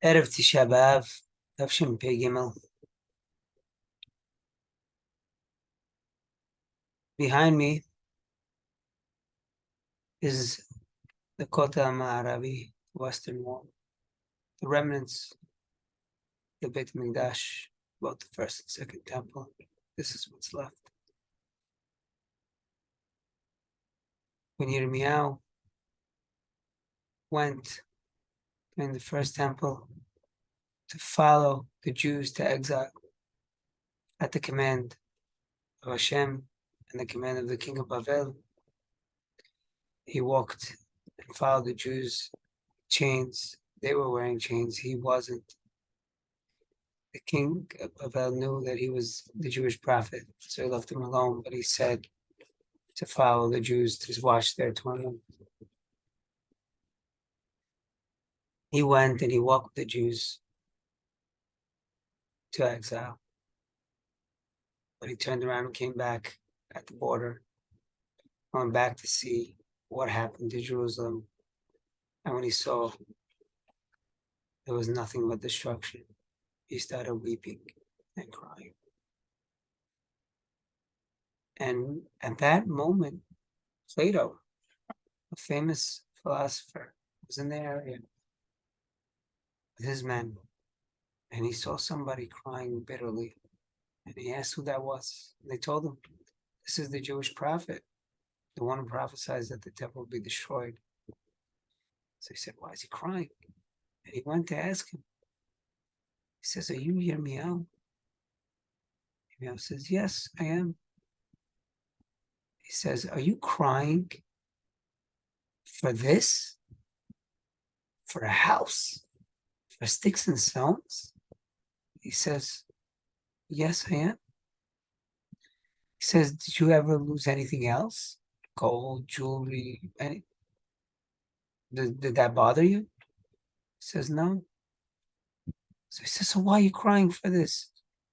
Erev Tisha B'Av, Tavshin Gimel. Behind me is the Kotel Ma'aravi, Western Wall, the remnants, the Beit Mikdash, both the first and second temple. This is what's left. When Yirmiyahu went in the first temple to follow the Jews to exile at the command of Hashem and the command of the king of Bavel, he walked and followed the Jews. Chains, they were wearing chains, he wasn't. The king of Bavel knew that he was the Jewish prophet, so he left him alone, but he said to follow the Jews to watch their tournament. He went and he walked with the Jews to exile. But he turned around and came back at the border, went back to see what happened to Jerusalem. And when he saw there was nothing but destruction, he started weeping and crying. And at that moment, Plato, a famous philosopher, was in the area with his men, and he saw somebody crying bitterly. And he asked who that was. And they told him, this is the Jewish prophet, the one who prophesied that the temple would be destroyed. So he said, why is he crying? And he went to ask him. He says, are you Yirmiyahu? Yirmiyahu says, yes, I am. He says, are you crying for this? For a house? For sticks and stones? He says, yes, I am. He says, did you ever lose anything else? Gold, jewelry, any? Did that bother you? He says, no. So he says, so why are you crying for this?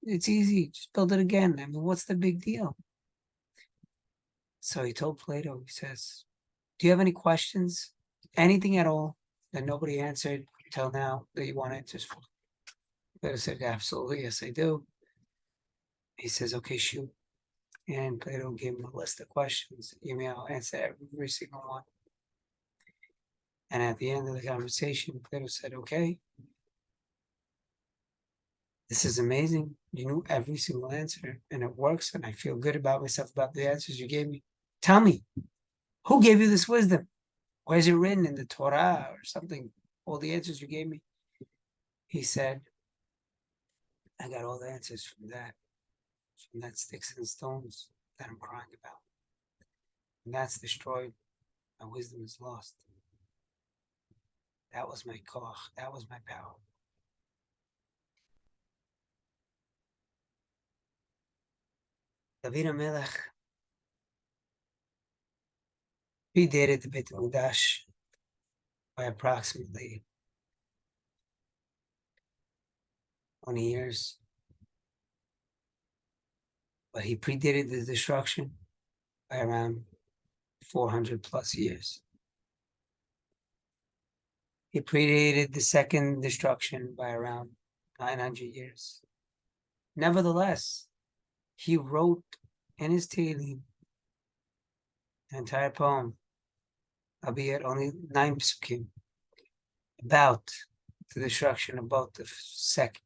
It's easy, just build it again. I mean, what's the big deal? So he told Plato, he says, do you have any questions? Anything at all that nobody answered until now that you want answers for? Plato said, absolutely, yes, I do. He says, okay, shoot. And Plato gave him a list of questions. Yirmiyahu answered every single one. And at the end of the conversation, Plato said, okay, this is amazing. You knew every single answer and it works. And I feel good about myself about the answers you gave me. Tell me, who gave you this wisdom? Where is it written in the Torah or something? All the answers you gave me. He said, I got all the answers from that sticks and stones that I'm crying about. And that's destroyed. My wisdom is lost. That was my koch. That was my power. David HaMelech predated the Beit Mikdash by approximately 20 years. But he predated the destruction by around 400 plus years. He predated the second destruction by around 900 years. Nevertheless, he wrote in his Tahlim an entire poem, albeit only 9 psukim, about the destruction of both the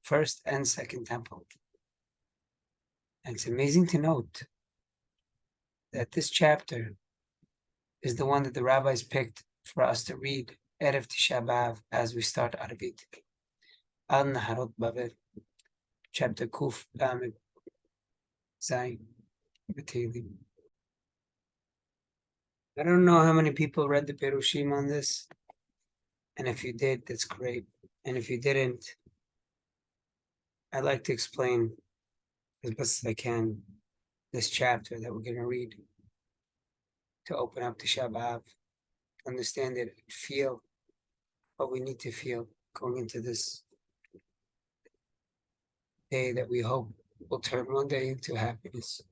first and second temple. And it's amazing to note that this chapter is the one that the rabbis picked for us to read Erev Tisha B'Av as we start Arvit. Al Naharot Bavel, chapter Kuf Lamed Zayin B'Teilim. I don't know how many people read the Perushim on this, and if you did, that's great. And if you didn't, I'd like to explain as best as I can this chapter that we're going to read to open up Tisha B'Av, understand it, and feel what we need to feel going into this day that we hope will turn one day into happiness.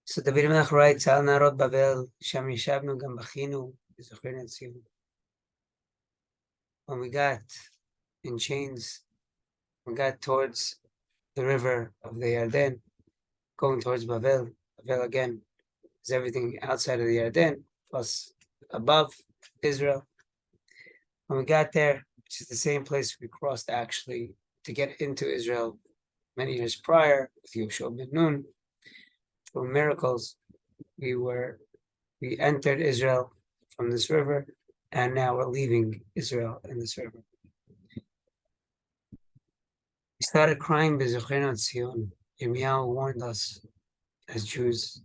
So David HaMelech writes, Al Nehרות Bavel, Sham Yeshavnu Gam Bachinu, V'Zochreinu Tzivu. when we got in chains, we got towards the river of the Yarden, going towards Bavel. Bavel again is everything outside of the Yarden, plus above Israel. When we got there, which is the same place we crossed actually to get into Israel many years prior with Yoshua ben Nun, through miracles, we entered Israel from this river, and now we're leaving Israel in this river. We started crying B'Zochreinu Tzion. Yirmiyahu warned us as Jews,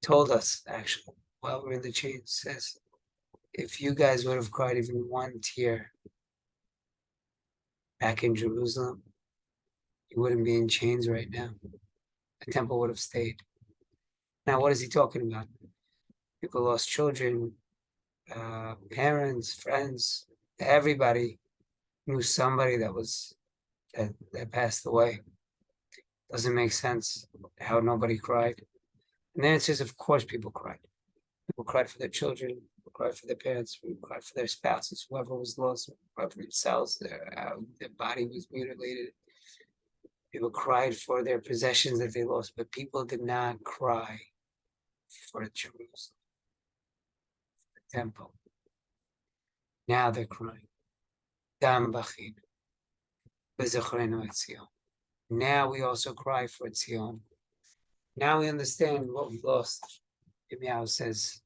told us actually while we're in the chains, says, if you guys would have cried even one tear back in Jerusalem, you wouldn't be in chains right now. The temple would have stayed. Now, what is he talking about? People lost children, parents, friends, everybody knew somebody that passed away. Doesn't make sense how nobody cried. And then it says, of course, people cried. People cried for their children, people cried for their parents, people cried for their spouses, whoever was lost, people cried for themselves, their body was mutilated. People cried for their possessions that they lost, but people did not cry for Jerusalem, the temple. Now they're crying. Dam bachin, b'zochreinu et Zion. Now we also cry for Zion. Now we understand what we lost. Yirmiyahu says,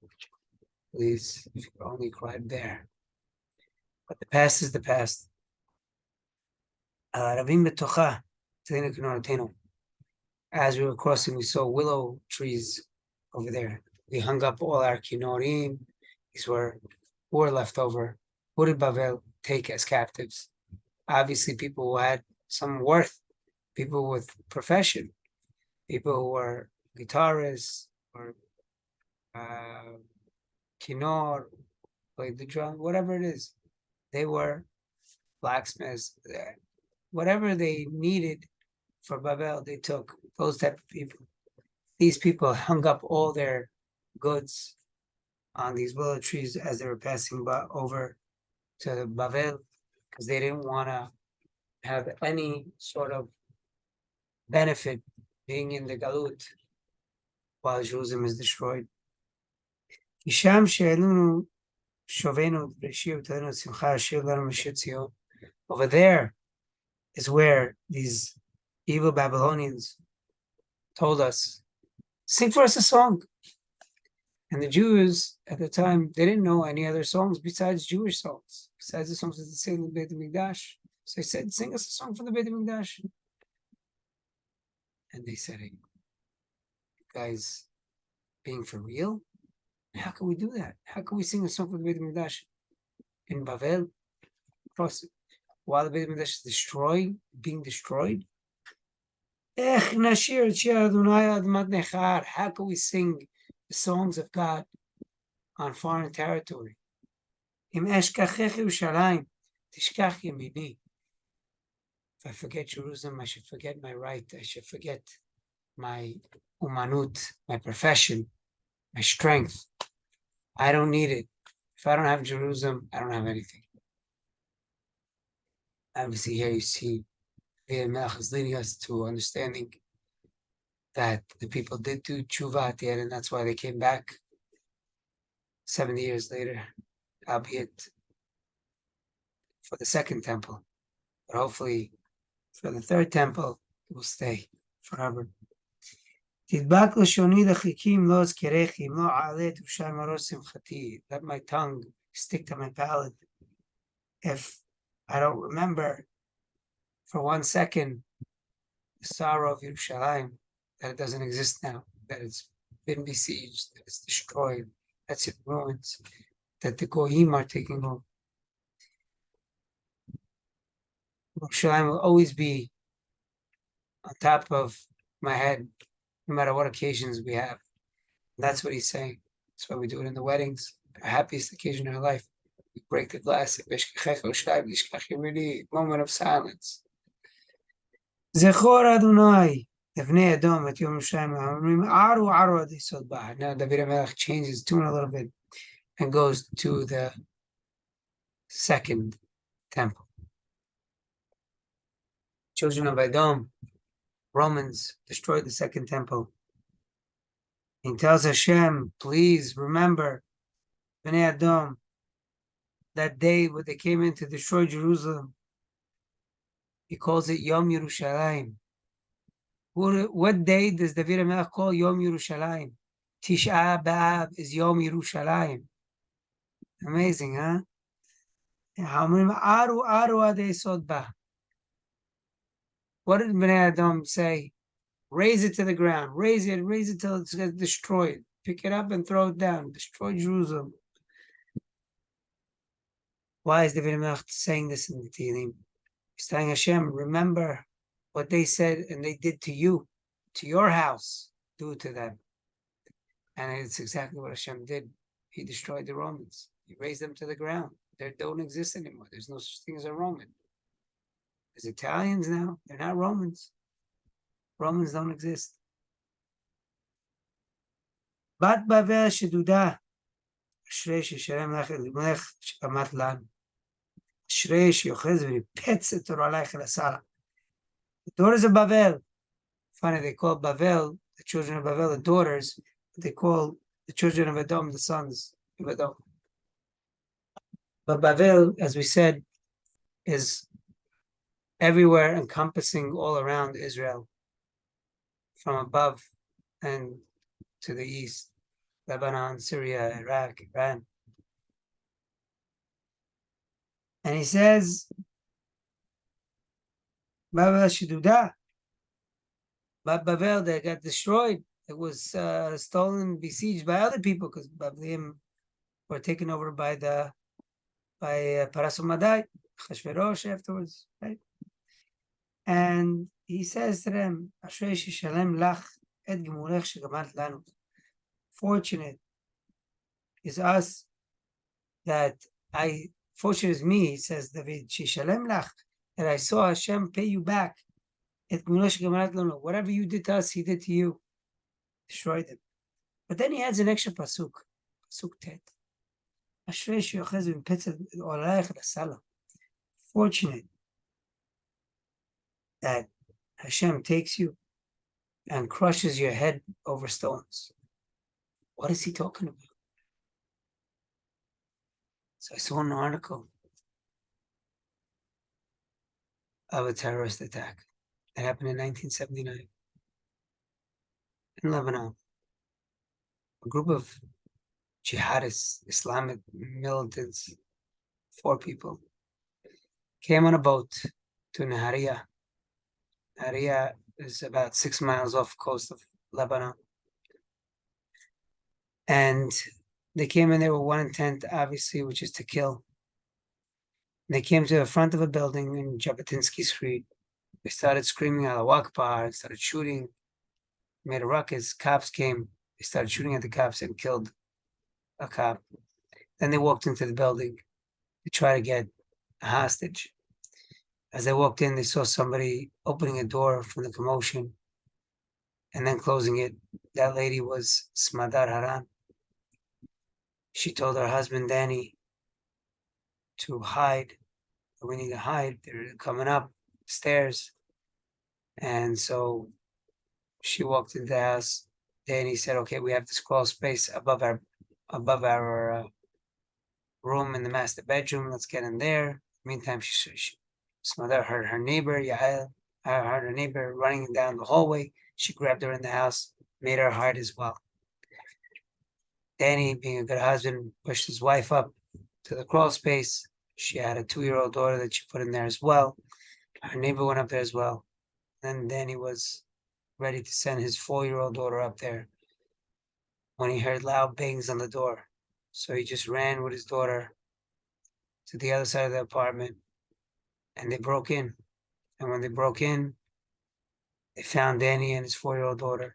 please, if you only cried there. But the past is the past. As we were crossing, we saw willow trees over there. We hung up all our kinorim. These were left over. Who did Bavel take as captives? Obviously, people who had some worth, people with profession, people who were guitarists or kinor, played the drum, whatever it is. They were blacksmiths. Whatever they needed for Babel, they took. Those type of people. These people hung up all their goods on these willow trees as they were passing over to Babel, because they didn't want to have any sort of benefit being in the Galut while Jerusalem is destroyed. Over there is where these evil Babylonians told us, sing for us a song. And the Jews at the time, they didn't know any other songs besides Jewish songs, besides the songs that they sing in the Beit HaMikdash. So they said, sing us a song from the Beit HaMikdash. And they said, hey, you guys being for real? How can we do that? How can we sing a song from the Beit HaMikdash in Bavel? While the Beit HaMikdash is being destroyed? How can we sing the songs of God on foreign territory? If I forget Jerusalem, I should forget my right. I should forget my umanut, my profession, my strength. I don't need it. If I don't have Jerusalem, I don't have anything. Obviously, here you see the Melech is leading us to understanding that the people did do tshuva at the end, and that's why they came back 70 years later, albeit for the second temple. But hopefully, for the third temple, it will stay forever. Let my tongue stick to my palate if I don't remember for 1 second the sorrow of Yerushalayim, that it doesn't exist now, that it's been besieged, that it's destroyed, that's in ruins, that the Goyim are taking over. Yerushalayim will always be on top of my head, no matter what occasions we have. And that's what he's saying. That's why we do it in the weddings, our happiest occasion in our life. We break the glass, moment of silence. Zechor Adonai, Evnei Edom et Yom Yerushalayim, Aru Aru ad Yisod Bahar. Now David HaMelech changes tune a little bit and goes to the second temple. Children of Edom, Romans, destroyed the second temple. He tells Hashem, please remember, Bnei Edom, that day when they came in to destroy Jerusalem. He calls it Yom Yerushalayim. What day does David HaMelech call Yom Yerushalayim? Tisha B'Av is Yom Yerushalayim. Amazing, huh? What did Bnei Adam say? Raise it to the ground. Raise it till it's destroyed. Pick it up and throw it down. Destroy Jerusalem. Why is David HaMelech saying this in the Tihlim? He's telling Hashem, remember what they said and they did to you, to your house, do it to them. And it's exactly what Hashem did. He destroyed the Romans. He raised them to the ground. They don't exist anymore. There's no such thing as a Roman. There's Italians now. They're not Romans. Romans don't exist. Bat Bavel Sheduda. Ashrei Shishalem Lech Shekamat Lan. Ashrei Sheyochez V'Nipetz Et Torah Aleich L'Sara. The daughters of Bavel. Funny, they call Bavel, the children of Bavel, the daughters. But they call the children of Edom the sons of Edom. But Bavel, as we said, is everywhere, encompassing all around Israel, from above and to the east, Lebanon, Syria, Iraq, Iran. And he says, Bavel Sheduda, but Bavel, they got destroyed. It was stolen, besieged by other people, because Bavlim were taken over by Parasumadai, Chashverosh afterwards, right? And he says to them, Ashrei Shishalem Lach Et Gemulech Shegamat Lanu. Fortunate is us fortunate is me, he says David, Shishalem Lach, that I saw Hashem pay you back. Et Gemulech Shegamat Lanu. Whatever you did to us, he did to you. Destroyed them. But then he adds an extra pasuk, pasuk tet. Ashrei Sheyochez V'Nipetz Et Torah Aleich L'Sara. Fortunate that Hashem takes you and crushes your head over stones. What is he talking about? So I saw an article of a terrorist attack that happened in 1979 in Lebanon. A group of jihadists, Islamic militants, 4 people, came on a boat to Nahariya. Nahariya is about 6 miles off the coast of Lebanon. And they came in there with one intent, obviously, which is to kill. They came to the front of a building in Jabotinsky Street. They started screaming Allahu Akbar, started shooting, made a ruckus. Cops came. They started shooting at the cops and killed a cop. Then they walked into the building to try to get a hostage. As they walked in, they saw somebody opening a door from the commotion and then closing it. That lady was Smadar Haran. She told her husband, Danny, to hide. We need to hide. They're coming up stairs. And so she walked into the house. Danny said, okay, we have this crawl space above our room in the master bedroom. Let's get in there. Meantime, she Smadar heard her neighbor, Yael, heard her neighbor running down the hallway. She grabbed her in the house, made her hide as well. Danny, being a good husband, pushed his wife up to the crawl space. She had a 2-year-old daughter that she put in there as well. Her neighbor went up there as well. Then Danny was ready to send his 4-year-old daughter up there when he heard loud bangs on the door. So he just ran with his daughter to the other side of the apartment, and they broke in. And when they broke in, they found Danny and his 4-year-old daughter,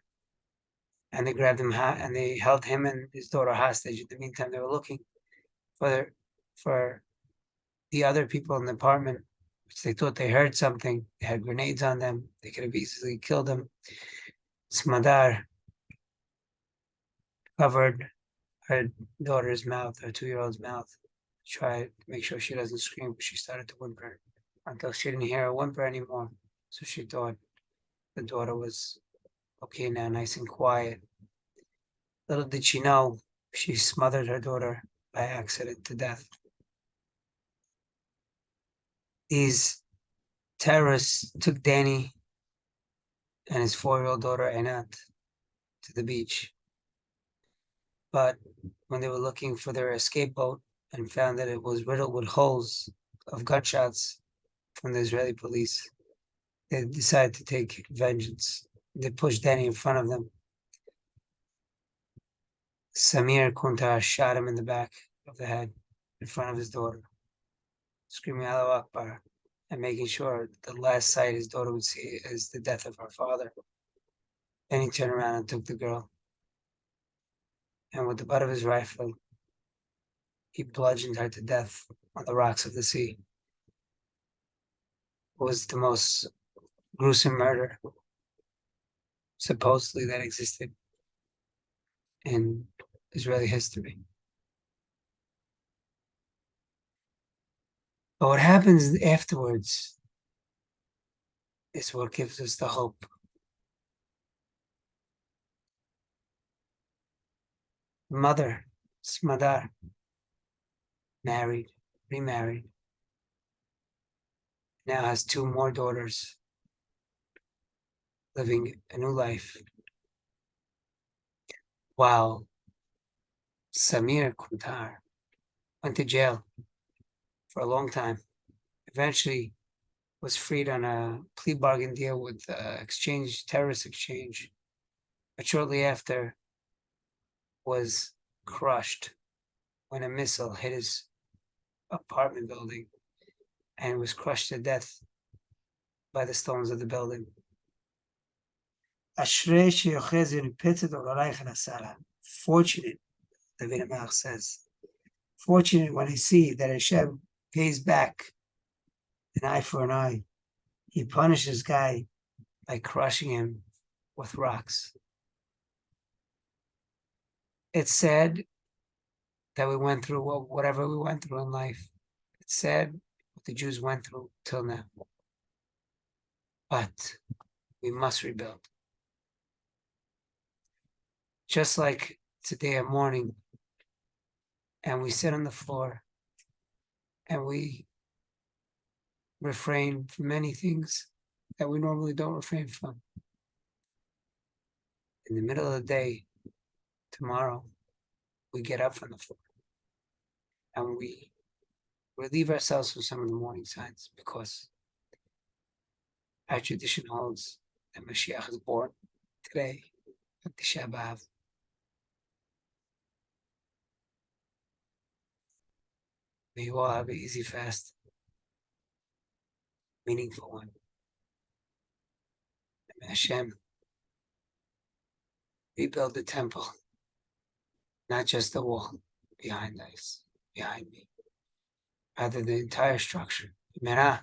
and they grabbed him and they held him and his daughter hostage. In the meantime, they were looking for the other people in the apartment, which they thought they heard something. They had grenades on them. They could have easily killed them. Smadar covered her daughter's mouth, her 2-year-old's mouth, Try to make sure she doesn't scream, but she started to whimper until she didn't hear a whimper anymore. So she thought the daughter was okay now, nice and quiet. Little did she know, she smothered her daughter by accident to death. These terrorists took Danny and his 4-year-old daughter Einat to the beach. But when they were looking for their escape boat and found that it was riddled with holes of gunshots from the Israeli police, they decided to take vengeance. They pushed Danny in front of them. Samir Kuntar shot him in the back of the head in front of his daughter, screaming Allahu Akbar and making sure the last sight his daughter would see is the death of her father. Then he turned around and took the girl, and with the butt of his rifle, he bludgeoned her to death on the rocks of the sea. It was the most gruesome murder, supposedly, that existed in Israeli history. But what happens afterwards is what gives us the hope. Mother, Smadar, married, remarried, now has 2 more daughters, living a new life, while Samir Kuntar went to jail for a long time. Eventually was freed on a plea bargain deal with terrorist exchange, but shortly after was crushed when a missile hit his apartment building and was crushed to death by the stones of the building. Fortunate, David Amelch says, fortunate when I see that Hashem pays back an eye for an eye. He punished this guy by crushing him with rocks. It's sad that we went through whatever we went through in life. It's sad what the Jews went through till now. But we must rebuild. Just like today at morning, and we sit on the floor and we refrain from many things that we normally don't refrain from. In the middle of the day, tomorrow, we get up from the floor and we relieve ourselves from some of the morning signs, because our tradition holds that Mashiach is born today on Tisha B'Av. May you all have an easy fast, meaningful one. And may Hashem rebuild the temple, not just the wall behind me, rather the entire structure. Amen.